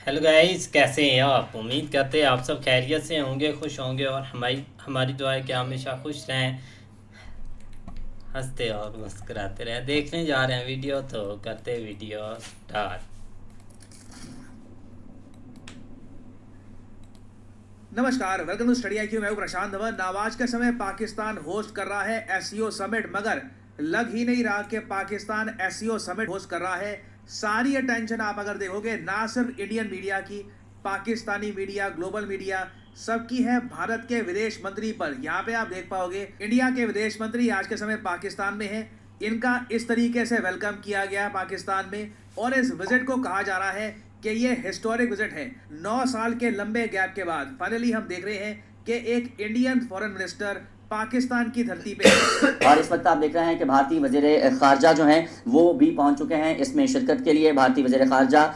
Hello guys, कैसे हैं आप? उम्मीद करते हैं आप सब खैरियत से होंगे, खुश होंगे और हमारी हमारी दुआ है कि हमेशा खुश रहें, हंसते और मुस्कुराते रहें। देखने जा रहे हैं वीडियो, तो करते वीडियो स्टार्ट। नमस्कार, वेलकम टू स्टडी आईक्यू। मैं हूं प्रशांत धवन। आज के समय पाकिस्तान होस्ट कर रहा है एससीओ समिट, मगर लग ही नहीं रहा कि पाकिस्तान एससीओ समिट होस्ट कर रहा है। सारी अटेंशन आप अगर देखोगे, ना सिर्फ इंडियन मीडिया की, पाकिस्तानी मीडिया, ग्लोबल मीडिया, सबकी है भारत के विदेश मंत्री पर। यहाँ पे आप देख पाओगे इंडिया के विदेश मंत्री आज के समय पाकिस्तान में है। इनका इस तरीके से वेलकम किया गया पाकिस्तान में, और इस विजिट को कहा जा रहा है कि ये हिस्टोरिक विजिट है। 9 साल के लंबे गैप के बाद फाइनली हम देख रहे हैं कि एक इंडियन फॉरेन मिनिस्टर पाकिस्तान की धरती पे और इस वक्त आप देख रहे हैं कि भारतीय वजीर खारजा जो हैं वो भी पहुंच चुके हैं इसमें शिरकत के लिए। भारतीय वजीर खारजा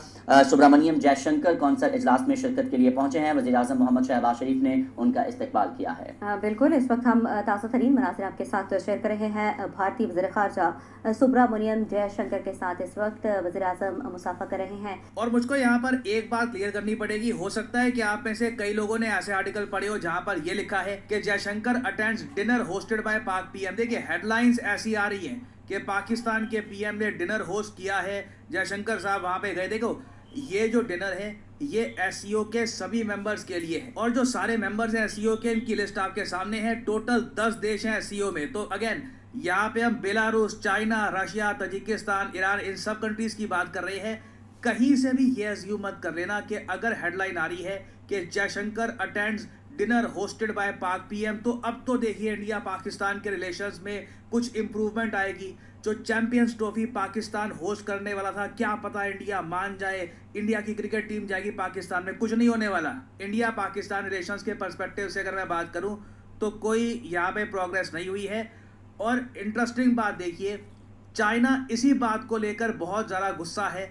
सुब्रमण्यम जयशंकर कौंसल इजलास में शिरकत के लिए पहुंचे हैं। वज़ीर आज़म मोहम्मद शहबाज शरीफ ने उनका इस्तकबाल किया है। बिल्कुल, इस वक्त हम ताज़ा तरीन मनासिर आपके साथ शेयर कर रहे हैं। भारतीय वज़ीर ख़ारजा सुब्रमण्यम जयशंकर के साथ इस वक्त वज़ीर आज़म मुसाफा कर रहे हैं। और मुझको यहाँ पर एक बात क्लियर करनी पड़ेगी। हो सकता है कि आप में से कई लोगों ने ऐसे आर्टिकल पढ़े हो जहाँ पर यह लिखा है कि Jaishankar attends dinner hosted by पाक पीएम। देखिए, हेडलाइंस ऐसी आ रही है कि पाकिस्तान के पीएम ने डिनर होस्ट किया है, जयशंकर साहब वहां पे गए। देखो, ये जो डिनर है ये एससीओ के सभी मेंबर्स के लिए है, और जो सारे मेंबर्स हैं एससीओ के, इनकी लिस्ट आपके सामने है। टोटल 10 देश हैं एससीओ में। तो अगेन यहाँ पे हम Belarus, China, Russia, Tajikistan, Iran, इन सब कंट्रीज की बात कर रहे हैं। कहीं से भी ये अज्यूम मत कर लेना कि अगर हेडलाइन आ रही है कि Jaishankar attends dinner hosted by पाक पीएम, तो अब तो देखिए इंडिया पाकिस्तान के रिलेशंस में कुछ इंप्रूवमेंट आएगी। जो चैंपियंस ट्रॉफी पाकिस्तान होस्ट करने वाला था, क्या पता इंडिया मान जाए, इंडिया की क्रिकेट टीम जाएगी पाकिस्तान में। कुछ नहीं होने वाला। इंडिया पाकिस्तान रिलेशंस के पर्सपेक्टिव से अगर मैं बात करूं तो कोई यहाँ पे प्रोग्रेस नहीं हुई है। और इंटरेस्टिंग बात देखिए, चाइना इसी बात को लेकर बहुत ज़्यादा गुस्सा है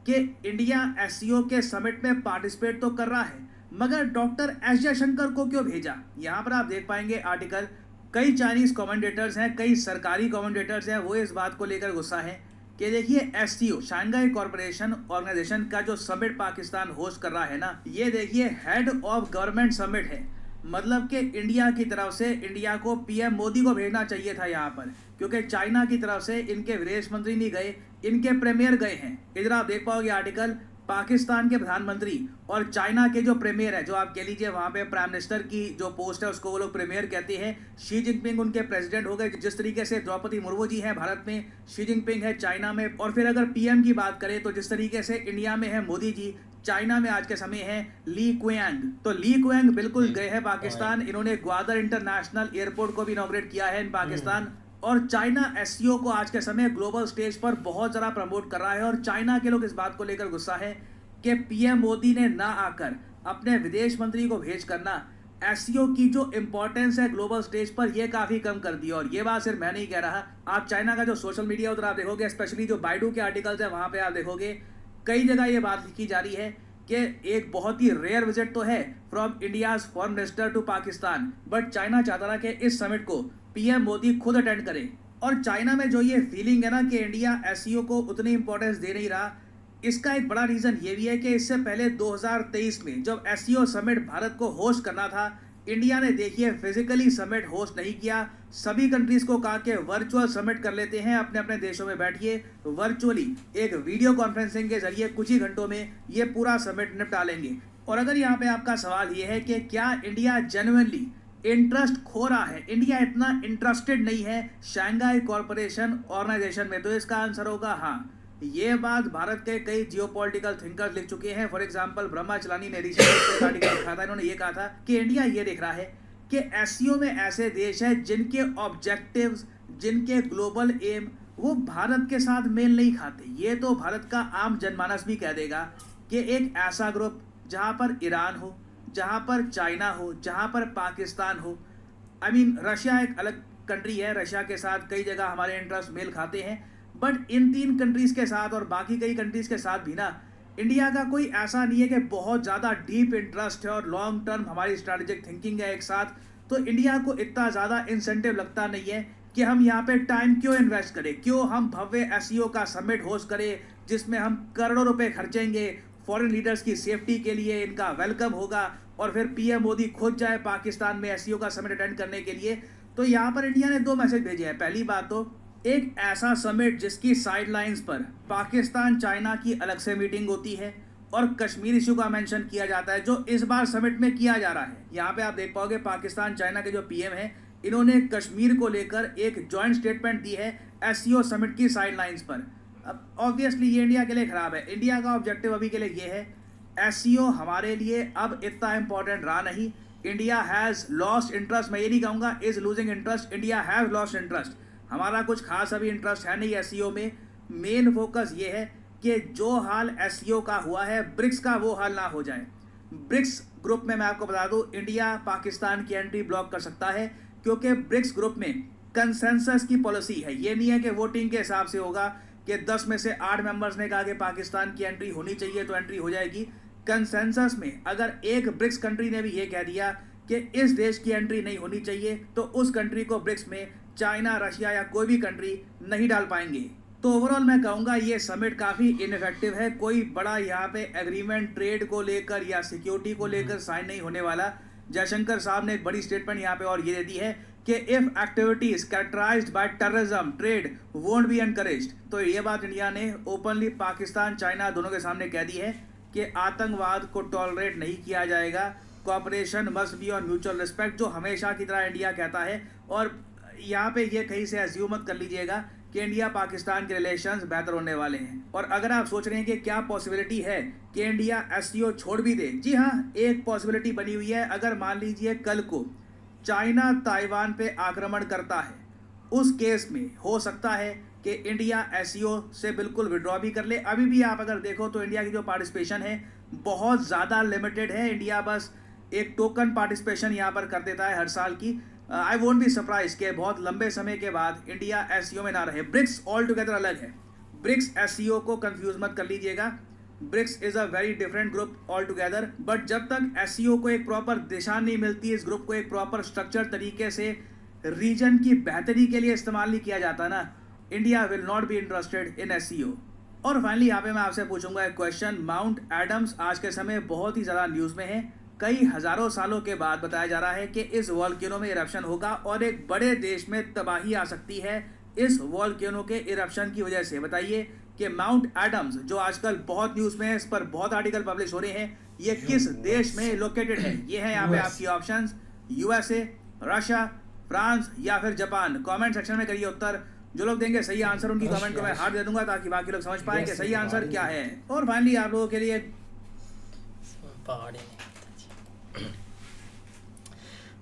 कि इंडिया एससीओ के समिट में पार्टिसिपेट तो कर रहा है, मगर डॉक्टर एस जयशंकर को क्यों भेजा। यहाँ पर आप देख पाएंगे आर्टिकल, कई चाइनीज कमेंटेटर्स हैं, कई सरकारी कमेंटेटर्स हैं, वो इस बात को लेकर गुस्सा है कि देखिए एससीओ, शांघाई कॉरपोरेशन ऑर्गेनाइजेशन का जो समिट पाकिस्तान होस्ट कर रहा है ना, ये देखिए हेड ऑफ गवर्नमेंट समिट है। मतलब कि इंडिया की तरफ से इंडिया को पीएम मोदी को भेजना चाहिए था यहाँ पर, क्योंकि चाइना की तरफ से इनके विदेश मंत्री नहीं गए, इनके प्रीमियर गए हैं। इधर आप देख पाओगे आर्टिकल, पाकिस्तान के प्रधानमंत्री और चाइना के जो प्रीमियर है, जो आप कह लीजिए वहाँ पे प्राइम मिनिस्टर की जो पोस्ट है उसको वो लोग प्रीमियर कहते हैं। शी जिनपिंग उनके प्रेसिडेंट हो गए। जिस तरीके से द्रौपदी मुर्मू जी हैं भारत में, शी जिनपिंग है चाइना में। और फिर अगर पीएम की बात करें तो जिस तरीके से इंडिया में है मोदी जी, चाइना में आज के समय है ली क्वेंग। तो ली क्वेंग बिल्कुल गए हैं पाकिस्तान। इन्होंने ग्वादर इंटरनेशनल एयरपोर्ट को भी इनॉग्रेट किया है इन पाकिस्तान। और चाइना एससीओ को आज के समय ग्लोबल स्टेज पर बहुत ज़्यादा प्रमोट कर रहा है। और चाइना के लोग इस बात को लेकर गुस्सा है कि पीएम मोदी ने ना आकर अपने विदेश मंत्री को भेज करना एससीओ की जो इंपॉर्टेंस है ग्लोबल स्टेज पर, यह काफ़ी कम कर दी। और ये बात सिर्फ मैं नहीं कह रहा, आप चाइना का जो सोशल मीडिया उधर आप देखोगे, स्पेशली जो बाइडू के आर्टिकल्स हैं वहाँ पे आप देखोगे कई जगह ये बात लिखी जा रही है कि एक बहुत ही रेयर विजिट तो है from India's foreign minister to Pakistan, but China चाहता था कि इस समिट को पीएम मोदी खुद अटेंड करे। और चाइना में जो ये फीलिंग है ना कि इंडिया एससीओ को उतनी इंपॉर्टेंस दे नहीं रहा, इसका एक बड़ा रीज़न ये भी है कि इससे पहले 2023 में जब एससीओ समिट भारत को होस्ट करना था, इंडिया ने देखिए फिजिकली समिट होस्ट नहीं किया। सभी कंट्रीज को कहा कि वर्चुअल समिट कर लेते हैं, अपने अपने देशों में बैठिए, वर्चुअली एक वीडियो कॉन्फ्रेंसिंग के जरिए कुछ ही घंटों में ये पूरा समिट निपटा लेंगे। और अगर यहाँ पे आपका सवाल ये है कि क्या इंडिया जेन्युइनली इंटरेस्ट खो रहा है, इंडिया इतना इंटरेस्टेड नहीं है शांघाई कॉरपोरेशन ऑर्गेनाइजेशन में, तो इसका आंसर होगा हाँ। ये बात भारत के कई जियोपॉलिटिकल थिंकर्स लिख चुके हैं। फॉर एग्जांपल ब्रह्माचलानी ने रिसेंटली आर्टिकल लिखा था, इन्होंने ये कहा था कि इंडिया ये देख रहा है कि एससीओ में ऐसे देश हैं जिनके ऑब्जेक्टिव्स, जिनके ग्लोबल एम वो भारत के साथ मेल नहीं खाते। ये तो भारत का आम जनमानस भी कह देगा कि एक ऐसा ग्रुप जहाँ पर ईरान हो, जहाँ पर चाइना हो, जहाँ पर पाकिस्तान हो, रशिया एक अलग कंट्री है, रशिया के साथ कई जगह हमारे इंटरेस्ट मेल खाते हैं, बट इन 3 कंट्रीज़ के साथ और बाकी कई कंट्रीज़ के साथ भी ना, इंडिया का कोई ऐसा नहीं है कि बहुत ज़्यादा डीप इंटरेस्ट है और लॉन्ग टर्म हमारी स्ट्रैटेजिक थिंकिंग है एक साथ। तो इंडिया को इतना ज़्यादा इंसेंटिव लगता नहीं है कि हम यहाँ पे टाइम क्यों इन्वेस्ट करें, क्यों हम भव्य एससीओ का समिट होस्ट करें जिसमें हम करोड़ों रुपए खर्चेंगे, फॉरेन लीडर्स की सेफ्टी के लिए इनका वेलकम होगा और फिर पीएम मोदी खुद जाए पाकिस्तान में एससीओ का समिट अटेंड करने के लिए। तो यहाँ पर इंडिया ने 2 मैसेज भेजे हैं। पहली बात तो एक ऐसा समिट जिसकी साइडलाइंस पर पाकिस्तान चाइना की अलग से मीटिंग होती है और कश्मीर इशू का मेंशन किया जाता है, जो इस बार समिट में किया जा रहा है। यहाँ पे आप देख पाओगे पाकिस्तान चाइना के जो पीएम हैं, इन्होंने कश्मीर को लेकर एक जॉइंट स्टेटमेंट दी है एससीओ समिट की साइडलाइंस पर। अब ऑब्वियसली ये इंडिया के लिए खराब है। इंडिया का ऑब्जेक्टिव अभी के लिए ये है, एससीओ हमारे लिए अब इतना इंपॉर्टेंट रहा नहीं। इंडिया हैज़ लॉस्ट इंटरेस्ट, मैं ये नहीं कहूँगा is losing interest, India has lost interest. हमारा कुछ खास अभी इंटरेस्ट है नहीं एससीओ में। मेन फोकस ये है कि जो हाल एससीओ का हुआ है ब्रिक्स का, वो हाल ना हो जाए। ब्रिक्स ग्रुप में मैं आपको बता दूं, इंडिया पाकिस्तान की एंट्री ब्लॉक कर सकता है, क्योंकि ब्रिक्स ग्रुप में कंसेंसस की पॉलिसी है। ये नहीं है कि वोटिंग के हिसाब से होगा कि 10 में से 8 मेंबर्स ने कहा कि पाकिस्तान की एंट्री होनी चाहिए तो एंट्री हो जाएगी। कंसेंसस में अगर एक ब्रिक्स कंट्री ने भी ये कह दिया कि इस देश की एंट्री नहीं होनी चाहिए, तो उस कंट्री को ब्रिक्स में चाइना, रशिया या कोई भी कंट्री नहीं डाल पाएंगे। तो ओवरऑल मैं कहूँगा ये समिट काफ़ी इनफेक्टिव है। कोई बड़ा यहाँ पे एग्रीमेंट ट्रेड को लेकर या सिक्योरिटी को लेकर साइन नहीं होने वाला। जयशंकर साहब ने एक बड़ी स्टेटमेंट यहाँ पे और ये दे दी है कि if activities characterised by terrorism trade won't be encouraged. तो ये बात इंडिया ने ओपनली पाकिस्तान चाइना दोनों के सामने कह दी है कि आतंकवाद को टॉलरेट नहीं किया जाएगा। Cooperation must be on mutual respect, जो हमेशा की तरह इंडिया कहता है। और यहाँ पे ये कहीं से एज्यूम मत कर लीजिएगा कि इंडिया पाकिस्तान के रिलेशंस बेहतर होने वाले हैं। और अगर आप सोच रहे हैं कि क्या पॉसिबिलिटी है कि इंडिया एससीओ छोड़ भी दे, जी हाँ, एक पॉसिबिलिटी बनी हुई है। अगर मान लीजिए कल को चाइना ताइवान पे आक्रमण करता है, उस केस में हो सकता है कि इंडिया एससीओ से बिल्कुल विड्रॉ भी कर ले। अभी भी आप अगर देखो तो इंडिया की जो पार्टिसिपेशन है बहुत ज़्यादा लिमिटेड है। इंडिया बस एक टोकन पार्टिसिपेशन यहाँ पर कर देता है हर साल की। आई वोंट बी सरप्राइज कि बहुत लंबे समय के बाद इंडिया एससीओ में ना रहे। ब्रिक्स ऑल टुगेदर अलग है, ब्रिक्स एससीओ को कंफ्यूज मत कर लीजिएगा। BRICS is a very different group altogether. But जब तक एससीओ को एक प्रॉपर दिशा नहीं मिलती, इस ग्रुप को एक प्रॉपर स्ट्रक्चर तरीके से रीजन की बेहतरी के लिए इस्तेमाल नहीं किया जाता ना, India will not be interested in SCO. और फाइनली यहाँ पे मैं आपसे पूछूंगा एक क्वेश्चन। माउंट एडम्स आज के समय बहुत ही ज़्यादा न्यूज़ में है। कई हज़ारों सालों के बाद बताया जा रहा है कि इस वॉल्केनो में इरप्शन होगा और एक बड़े देश में तबाही आ सकती है इस वॉल्केनो के इरप्शन की वजह से। बताइए कि माउंट एडम्स जो आजकल बहुत न्यूज़ में है, इस पर बहुत आर्टिकल पब्लिश हो रहे हैं, ये किस देश में लोकेटेड है? ये है यहाँ पे आपकी ऑप्शंस, यूएसए, रशिया, फ्रांस या फिर जापान। कमेंट सेक्शन में करिए उत्तर। जो लोग देंगे सही आंसर उनकी कमेंट को मैं हार्ट दे दूंगा ताकि बाकी लोग समझ पाएं कि सही आंसर क्या है। और फाइनली आप लोगों के लिए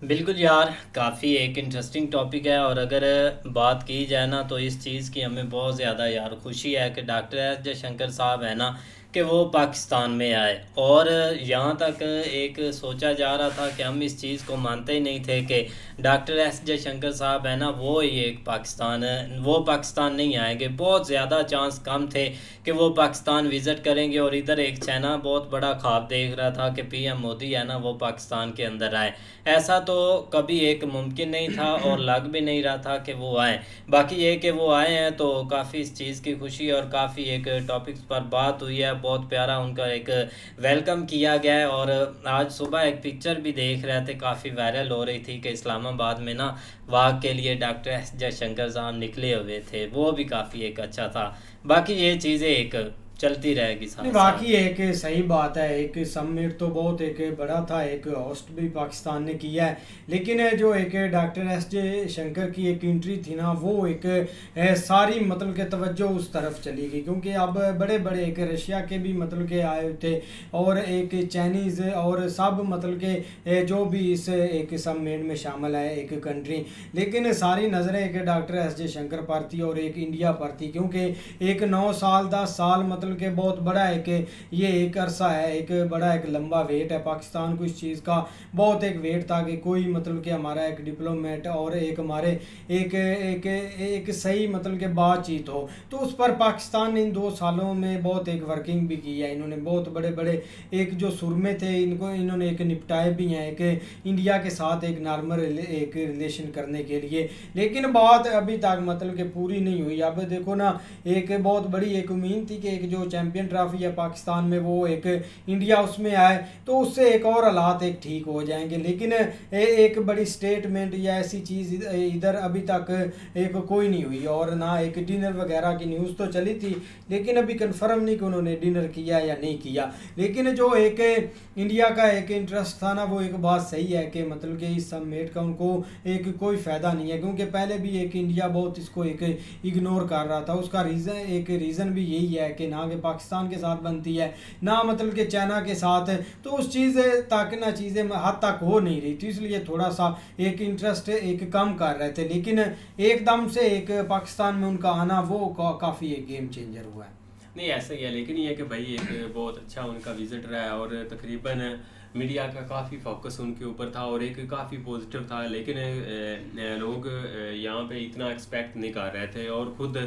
बिल्कुल यार, काफ़ी एक इंटरेस्टिंग टॉपिक है। और अगर बात की जाए ना तो इस चीज़ की हमें बहुत ज़्यादा यार खुशी है कि डॉक्टर एस जयशंकर साहब है ना कि वो पाकिस्तान में आए। और यहाँ तक एक सोचा जा रहा था कि हम इस चीज़ को मानते ही नहीं थे कि डॉक्टर एस जयशंकर साहब है ना वो एक पाकिस्तान नहीं आएंगे। बहुत ज़्यादा चांस कम थे कि वो पाकिस्तान विज़िट करेंगे। और इधर एक चाइना बहुत बड़ा ख्वाब देख रहा था कि पीएम मोदी है ना वो पाकिस्तान के अंदर आए। ऐसा तो कभी एक मुमकिन नहीं था और लग भी नहीं रहा था कि वो आए। बाकी ये कि वो आए हैं तो काफ़ी इस चीज़ की खुशी और काफ़ी एक टॉपिक्स पर बात हुई है। बहुत प्यारा उनका एक वेलकम किया गया है। और आज सुबह एक पिक्चर भी देख रहे थे, काफ़ी वायरल हो रही थी कि इस्लामाबाद में ना वॉक के लिए डॉक्टर एस जयशंकर साहब निकले हुए थे, वो भी काफ़ी एक अच्छा था। बाकी ये चीज़ें एक चलती रहेगी साथ। बाकी एक सही बात है, एक समिट तो बहुत एक बड़ा था, एक होस्ट भी पाकिस्तान ने किया है, लेकिन जो एक डॉक्टर एस जयशंकर की एक एंट्री थी ना वो एक सारी मतलब के तवज्जो उस तरफ चली गई। क्योंकि अब बड़े बड़े एक रशिया के भी मतलब के आए थे और एक चाइनीज़ और सब मतलब के जो भी इस एक समिट में शामिल है एक कंट्री, लेकिन सारी नज़रें एक डॉक्टर एस जयशंकर पर थी और एक इंडिया पर थी। क्योंकि एक 9 साल 10 साल मतलब के बहुत बड़ा एक ये एक अरसा है, एक बड़ा एक लंबा वेट है। पाकिस्तान को इस चीज़ का बहुत एक वेट था कि कोई मतलब कि हमारा एक डिप्लोमेट और एक हमारे एक सही मतलब के बातचीत हो। तो उस पर पाकिस्तान ने इन 2 सालों में बहुत एक वर्किंग भी की है। इन्होंने बहुत बड़े बड़े एक जो सुरमे थे इन्होंने एक निपटाए भी हैं एक इंडिया के साथ एक नॉर्मल एक रिलेशन करने के लिए। लेकिन बात अभी तक मतलब कि पूरी नहीं हुई। अब देखो ना, एक बहुत बड़ी एक उम्मीद थी कि एक जो चैंपियन ट्रॉफी है पाकिस्तान में वो एक इंडिया उसमें आए तो उससे एक और हालात एक ठीक हो जाएंगे। लेकिन एक बड़ी स्टेटमेंट या ऐसी चीज़ इधर अभी तक एक कोई नहीं हुई, और ना एक डिनर वगैरह की न्यूज़ तो चली थी लेकिन अभी कंफर्म नहीं कि उन्होंने डिनर किया या नहीं किया। लेकिन जो एक इंडिया का एक इंटरेस्ट था ना, वो एक बात सही है कि मतलब कि इस समिट का उनको एक कोई फ़ायदा नहीं है, क्योंकि पहले भी एक इंडिया बहुत इसको एक इग्नोर कर रहा था। उसका रीज़न भी यही है कि ना कि पाकिस्तान के साथ बनती है ना मतलब कि चाइना के साथ, तो उस चीज़ तक ना चीज़ें हद तक हो नहीं रही थी, इसलिए थोड़ा सा एक इंटरेस्ट एक कम कर रहे थे। लेकिन एकदम से एक पाकिस्तान में उनका आना वो काफ़ी एक गेम चेंजर हुआ है। नहीं ऐसा ही है, लेकिन ये कि भाई एक बहुत अच्छा उनका विजिट रहा है और तकरीबन मीडिया का काफ़ी फोकस उनके ऊपर था और एक काफ़ी पॉजिटिव था। लेकिन लोग यहाँ पे इतना एक्सपेक्ट नहीं कर रहे थे और ख़ुद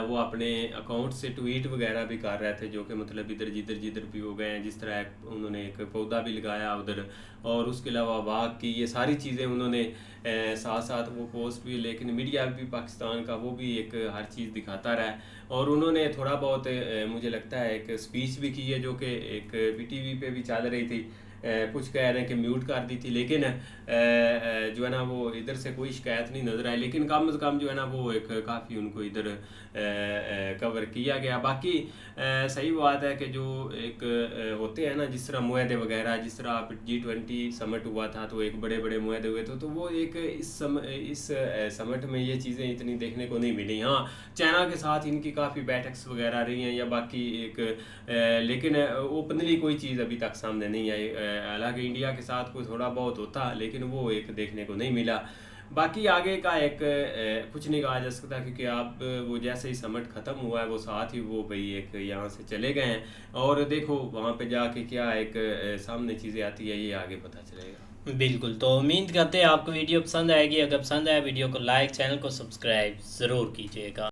वो अपने अकाउंट से ट्वीट वगैरह भी कर रहे थे जो कि मतलब इधर जिधर भी हो गए हैं। जिस तरह उन्होंने एक पौधा भी लगाया उधर, और उसके अलावा बाग की, ये सारी चीज़ें उन्होंने साथ साथ वो पोस्ट भी, लेकिन मीडिया भी पाकिस्तान का वो भी एक हर चीज़ दिखाता रहा है। और उन्होंने थोड़ा बहुत मुझे लगता है एक स्पीच भी की है जो कि एक PTV पे भी चल रही थी, कुछ कह रहे हैं कि म्यूट कर दी थी, लेकिन जो है ना वो इधर से कोई शिकायत नहीं नज़र आई। लेकिन कम से कम जो है ना वो एक काफ़ी उनको इधर कवर किया गया। बाकी सही बात है कि जो एक होते हैं ना, जिस तरह मुआहदे वगैरह, जिस तरह आप G20 समिट हुआ था तो एक बड़े बड़े मुआहदे हुए थे, तो वो एक इस समिट में ये चीज़ें इतनी देखने को नहीं मिली। हाँ, चाइना के साथ इनकी काफ़ी बैठक्स वगैरह रही हैं या बाकी एक लेकिन ओपनली कोई चीज़ अभी तक सामने नहीं आई। हालांकि इंडिया के साथ कोई थोड़ा बहुत होता लेकिन वो एक देखने को नहीं मिला। बाकी आगे का एक कुछ नहीं कहा जा सकता, क्योंकि आप वो जैसे ही समिट ख़त्म हुआ है वो साथ ही वो भाई एक यहाँ से चले गए हैं, और देखो वहाँ पे जाके क्या एक सामने चीज़ें आती है ये आगे पता चलेगा। बिल्कुल, तो उम्मीद करते हैं आपको वीडियो पसंद आएगी। अगर पसंद आए वीडियो को लाइक, चैनल को सब्सक्राइब ज़रूर कीजिएगा।